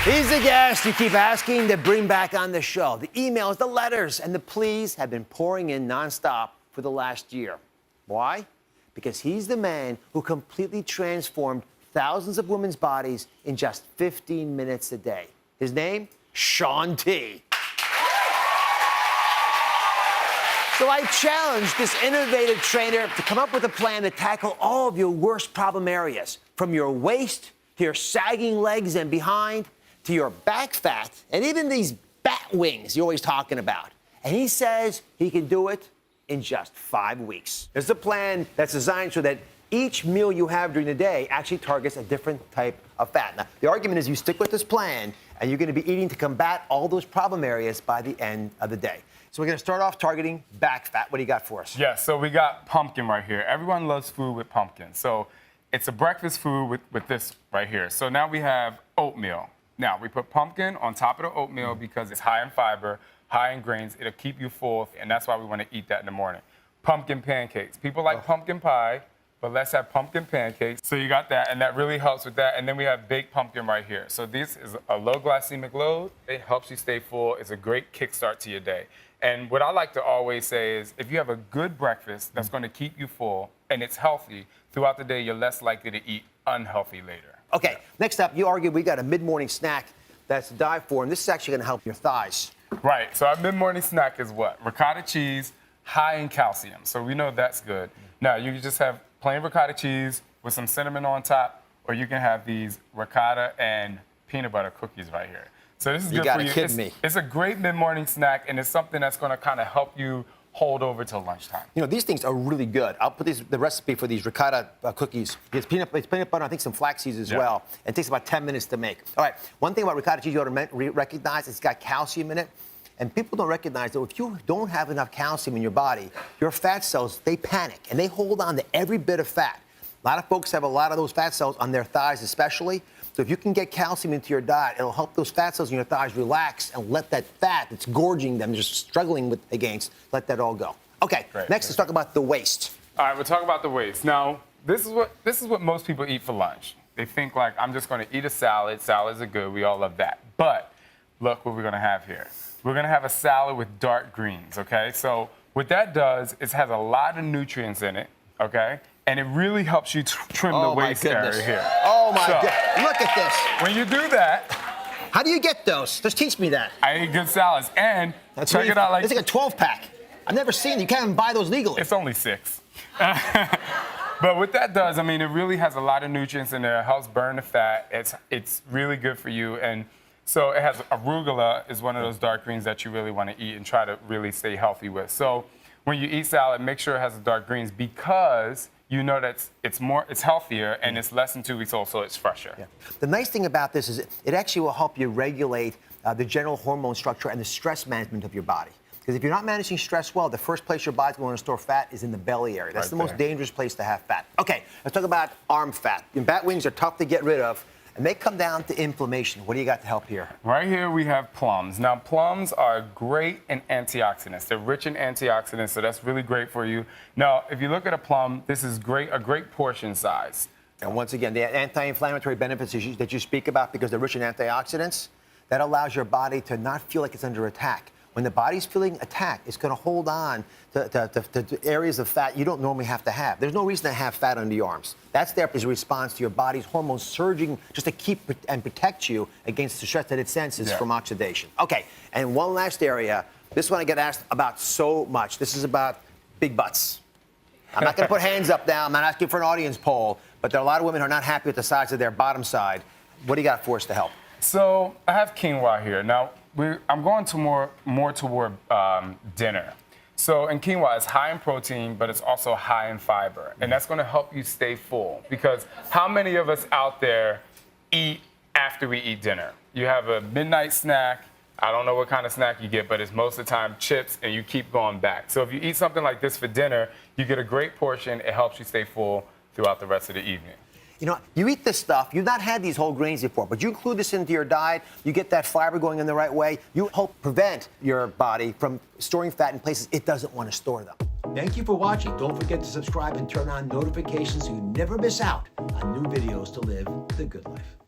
He's the guest you keep asking to bring back on the show. The emails, the letters, and the pleas have been pouring in nonstop for the last year. Why? Because he's the man who completely transformed thousands of women's bodies in just 15 minutes a day. His name? Shaun T. So I challenged this innovative trainer to come up with a plan to tackle all of your worst problem areas, from your waist to your sagging legs and behind, to your back fat, and even these bat wings you're always talking about. And he says he can do it in just 5 weeks. There's a plan that's designed so that each meal you have during the day actually targets a different type of fat. Now, the argument is you stick with this plan, and you're going to be eating to combat all those problem areas by the end of the day. So we're going to start off targeting back fat. What do you got for us? Yeah, so we got pumpkin right here. Everyone loves food with pumpkin. So it's a breakfast food with this right here. So now we have oatmeal. Now, we put pumpkin on top of the oatmeal because it's high in fiber, high in grains. It'll keep you full, and that's why we want to eat that in the morning. Pumpkin pancakes. People like pumpkin pie, but let's have pumpkin pancakes. So you got that, and that really helps with that. And then we have baked pumpkin right here. So this is a low glycemic load. It helps you stay full. It's a great kickstart to your day. And what I like to always say is if you have a good breakfast that's going to keep you full and it's healthy, throughout the day, you're less likely to eat unhealthy later. Okay, next up, you argue we got a mid-morning snack that's to die for, and this is actually going to help your thighs. Right, so our mid-morning snack is what? Ricotta cheese, high in calcium. So we know that's good. Now, you can just have plain ricotta cheese with some cinnamon on top, or you can have these ricotta and peanut butter cookies right here. So this is good for you. You gotta kid me. It's a great mid-morning snack, and it's something that's going to kind of help you hold over till lunchtime. You know, these things are really good. I'll put the recipe for these ricotta cookies. It's peanut butter, I think some flax seeds as well. And it takes about 10 minutes to make. All right, one thing about ricotta cheese you ought to recognize, it's got calcium in it. And people don't recognize that if you don't have enough calcium in your body, your fat cells, they panic, and they hold on to every bit of fat. A lot of folks have a lot of those fat cells on their thighs especially. So if you can get calcium into your diet, it'll help those fat cells in your thighs relax and let that fat that's gorging them, just struggling against, let that all go. Okay, Great. Next let's talk about the waist. All right, we'll talk about the waist. Now, this is what most people eat for lunch. They think like, I'm just going to eat a salad. Salads are good. We all love that. But look what we're going to have here. We're going to have a salad with dark greens, okay? So what that does is has a lot of nutrients in it, okay? And it really helps you trim the waist area here. Oh, my goodness. Look at this. When you do that. How do you get those? Just teach me that. I eat good salads. And check it out. It's like a 12-pack. I've never seen it. You can't even buy those legally. It's only 6. But what that does, I mean, it really has a lot of nutrients in there. It helps burn the fat. It's really good for you. And so it has arugula is one of those dark greens that you really want to eat and try to really stay healthy with. So when you eat salad, make sure it has the dark greens because you know that it's healthier and it's less than 2 weeks old, so it's fresher. Yeah. The nice thing about this is it actually will help you regulate the general hormone structure and the stress management of your body. Because if you're not managing stress well, the first place your body's going to store fat is in the belly area. That's the most dangerous place to have fat. Okay, let's talk about arm fat. And bat wings are tough to get rid of, and they come down to inflammation. What do you got to help here? Right here we have plums. Now, plums are great in antioxidants. They're rich in antioxidants, so that's really great for you. Now, if you look at a plum, this is a great portion size. And once again, the anti-inflammatory benefits that you speak about because they're rich in antioxidants, that allows your body to not feel like it's under attack. When the body's feeling attacked, it's going to hold on to areas of fat you don't normally have to have. There's no reason to have fat under your arms. That's there as a response to your body's hormones surging just to keep and protect you against the stress that it senses from oxidation. Okay, and one last area. This one I get asked about so much. This is about big butts. I'm not going to put hands up now. I'm not asking for an audience poll, but there are a lot of women who are not happy with the size of their bottom side. What do you got for us to help? So I have quinoa here. Now, I'm going to more toward dinner. So, and quinoa is high in protein, but it's also high in fiber. And that's going to help you stay full. Because how many of us out there eat after we eat dinner? You have a midnight snack. I don't know what kind of snack you get, but it's most of the time chips, and you keep going back. So if you eat something like this for dinner, you get a great portion. It helps you stay full throughout the rest of the evening. You know, you eat this stuff, you've not had these whole grains before, but you include this into your diet, you get that fiber going in the right way, you help prevent your body from storing fat in places it doesn't want to store them. Thank you for watching. Don't forget to subscribe and turn on notifications so you never miss out on new videos to live the good life.